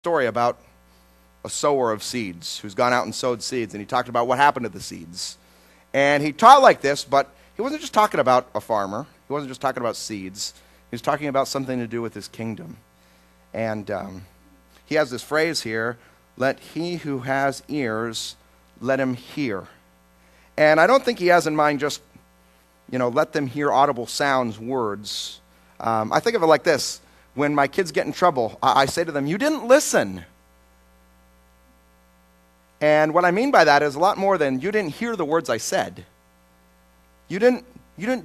story about a sower of seeds who's gone out and sowed seeds, and he talked about what happened to the seeds. And he taught like this, but he wasn't just talking about a farmer. He wasn't just talking about seeds. He was talking about something to do with his kingdom. And he has this phrase here, let he who has ears, let him hear. And I don't think he has in mind just, let them hear audible sounds, words. I think of it like this. When my kids get in trouble, I say to them, you didn't listen. And what I mean by that is a lot more than you didn't hear the words I said. You didn't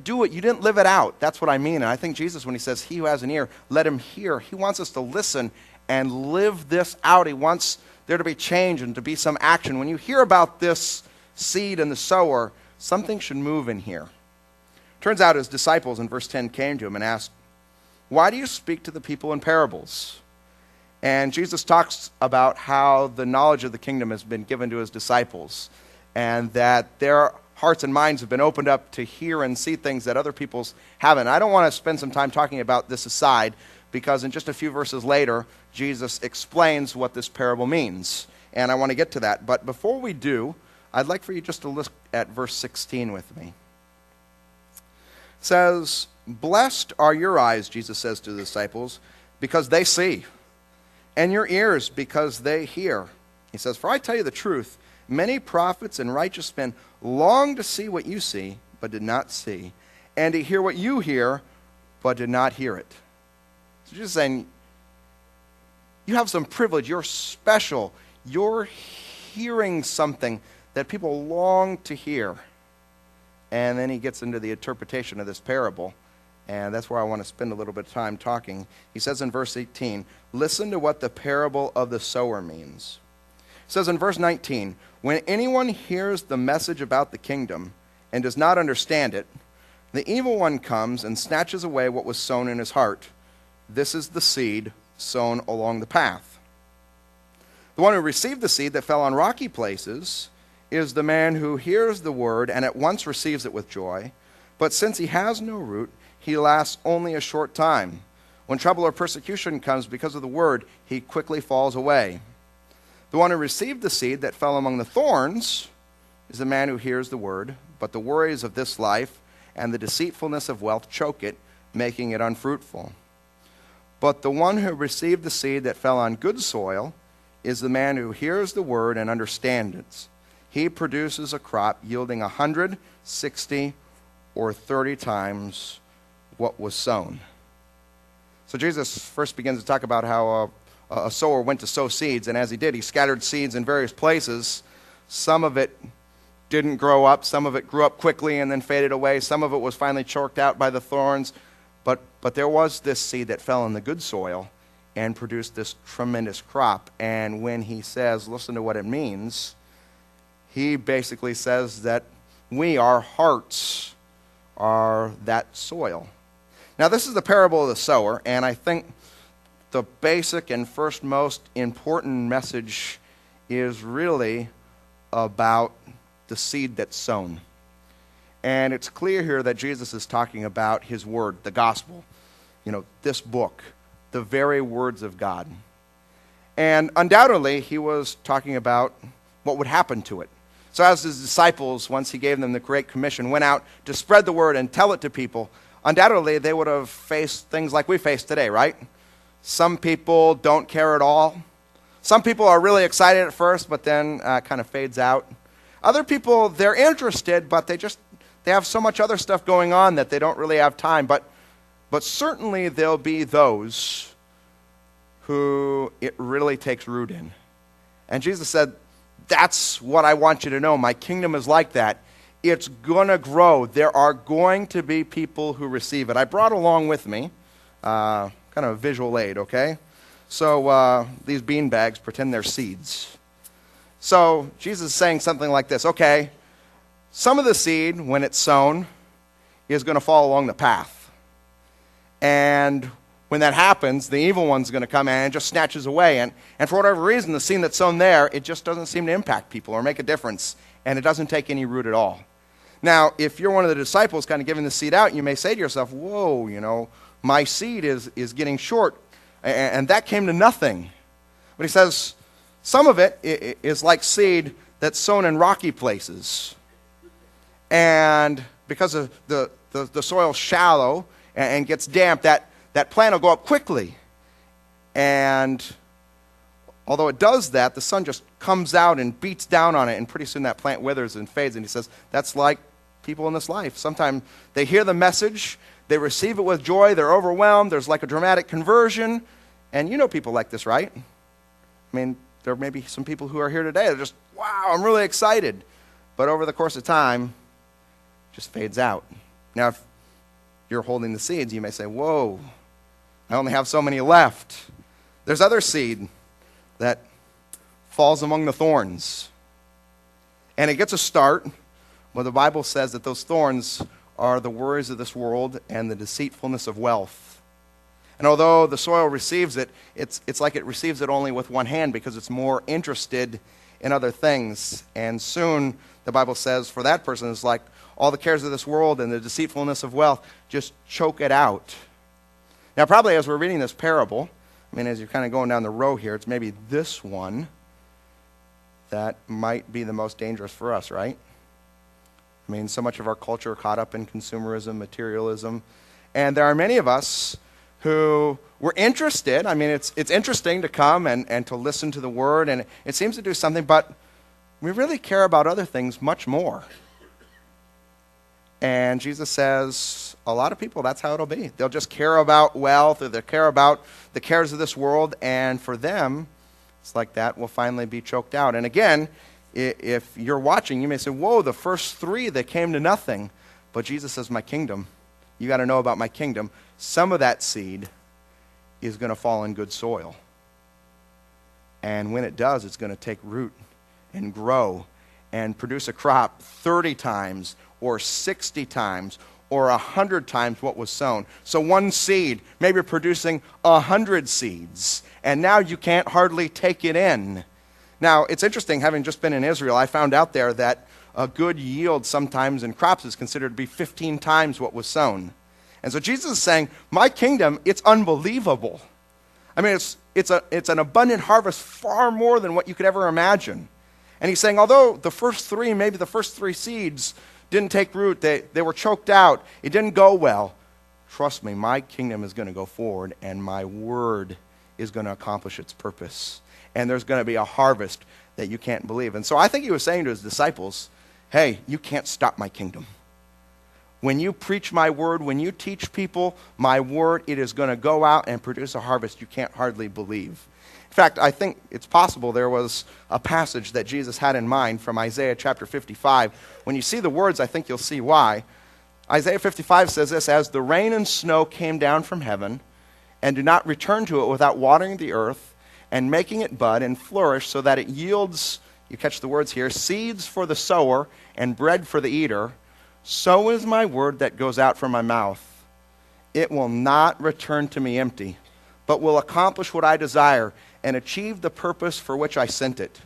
do it. You didn't live it out. That's what I mean. And I think Jesus, when he says, he who has an ear, let him hear. He wants us to listen and live this out. He wants there to be change and to be some action. When you hear about this seed and the sower, something should move in here. Turns out his disciples in verse 10 came to him and asked, why do you speak to the people in parables? And Jesus talks about how the knowledge of the kingdom has been given to his disciples and that their hearts and minds have been opened up to hear and see things that other people's haven't. I don't want to spend some time talking about this aside because in just a few verses later, Jesus explains what this parable means. And I want to get to that. But before we do, I'd like for you just to look at verse 16 with me. It says, blessed are your eyes, Jesus says to the disciples, because they see, and your ears because they hear. He says, for I tell you the truth, many prophets and righteous men long to see what you see, but did not see, and to hear what you hear, but did not hear it. So Jesus is saying, you have some privilege, you're special, you're hearing something that people long to hear. And then he gets into the interpretation of this parable. And that's where I want to spend a little bit of time talking. He says in verse 18, listen to what the parable of the sower means. It says in verse 19, when anyone hears the message about the kingdom and does not understand it, the evil one comes and snatches away what was sown in his heart. This is the seed sown along the path. The one who received the seed that fell on rocky places is the man who hears the word and at once receives it with joy. But since he has no root, he lasts only a short time. When trouble or persecution comes because of the word, he quickly falls away. The one who received the seed that fell among the thorns is the man who hears the word, but the worries of this life and the deceitfulness of wealth choke it, making it unfruitful. But the one who received the seed that fell on good soil is the man who hears the word and understands it. He produces a crop yielding 100, 60, or 30 times what was sown. So Jesus first begins to talk about how a sower went to sow seeds, and as he did, he scattered seeds in various places. Some of it didn't grow up, some of it grew up quickly and then faded away, some of it was finally choked out by the thorns, but there was this seed that fell in the good soil and produced this tremendous crop. And when he says, listen to what it means, he basically says that our hearts are that soil. Now, this is the parable of the sower, and I think the basic and first most important message is really about the seed that's sown. And it's clear here that Jesus is talking about his word, the gospel, this book, the very words of God. And undoubtedly, he was talking about what would happen to it. So as his disciples, once he gave them the Great Commission, went out to spread the word and tell it to people, undoubtedly they would have faced things like we face today, right? Some people don't care at all. Some people are really excited at first, but then kind of fades out. Other people, they're interested, but they have so much other stuff going on that they don't really have time. But certainly there'll be those who it really takes root in. And Jesus said, that's what I want you to know. My kingdom is like that. It's going to grow. There are going to be people who receive it. I brought along with me kind of a visual aid, okay? So these bean bags, pretend they're seeds. So Jesus is saying something like this. Okay, some of the seed, when it's sown, is going to fall along the path. And when that happens, the evil one's going to come in and just snatches away. And for whatever reason, the seed that's sown there, it just doesn't seem to impact people or make a difference. And it doesn't take any root at all. Now, if you're one of the disciples kind of giving the seed out, you may say to yourself, whoa, my seed is getting short. And that came to nothing. But he says some of it is like seed that's sown in rocky places. And because of the soil's shallow and gets damp, that plant will go up quickly. And although it does that, the sun just comes out and beats down on it, and pretty soon that plant withers and fades. And he says, that's like people in this life. Sometimes they hear the message, they receive it with joy, they're overwhelmed, there's like a dramatic conversion. And you know people like this, right? I mean, there may be some people who are here today, they're just, wow, I'm really excited. But over the course of time, it just fades out. Now, if you're holding the seeds, you may say, whoa, I only have so many left. There's other seed that falls among the thorns. And it gets a start. Well, the Bible says that those thorns are the worries of this world and the deceitfulness of wealth. And although the soil receives it, it's like it receives it only with one hand because it's more interested in other things. And soon, the Bible says, for that person, it's like all the cares of this world and the deceitfulness of wealth just choke it out. Now, probably as we're reading this parable, I mean, as you're kind of going down the row here, it's maybe this one that might be the most dangerous for us, right? I mean, so much of our culture caught up in consumerism, materialism, and there are many of us who were interested. I mean, it's interesting to come and to listen to the Word, and it seems to do something, but we really care about other things much more. And Jesus says, a lot of people, that's how it'll be. They'll just care about wealth, or they'll care about the cares of this world, and for them, it's like that will finally be choked out. And again, if you're watching, you may say, whoa, the first three, they came to nothing. But Jesus says, my kingdom, you got to know about my kingdom. Some of that seed is going to fall in good soil. And when it does, it's going to take root and grow and produce a crop 30 times or 60 times or 100 times what was sown. So one seed, maybe producing 100 seeds, and now you can't hardly take it in. Now, it's interesting, having just been in Israel, I found out there that a good yield sometimes in crops is considered to be 15 times what was sown. And so Jesus is saying, my kingdom, it's unbelievable. I mean, it's an abundant harvest, far more than what you could ever imagine. And he's saying, although the first three seeds didn't take root, they were choked out, it didn't go well, trust me, my kingdom is going to go forward, and my word is going to accomplish its purpose. And there's going to be a harvest that you can't believe. And so I think he was saying to his disciples, hey, you can't stop my kingdom. When you preach my word, when you teach people my word, it is going to go out and produce a harvest you can't hardly believe. In fact, I think it's possible there was a passage that Jesus had in mind from Isaiah chapter 55. When you see the words, I think you'll see why. Isaiah 55 says this, as the rain and snow came down from heaven, and do not return to it without watering the earth, and making it bud and flourish so that it yields, you catch the words here, seeds for the sower and bread for the eater, so is my word that goes out from my mouth. It will not return to me empty, but will accomplish what I desire and achieve the purpose for which I sent it.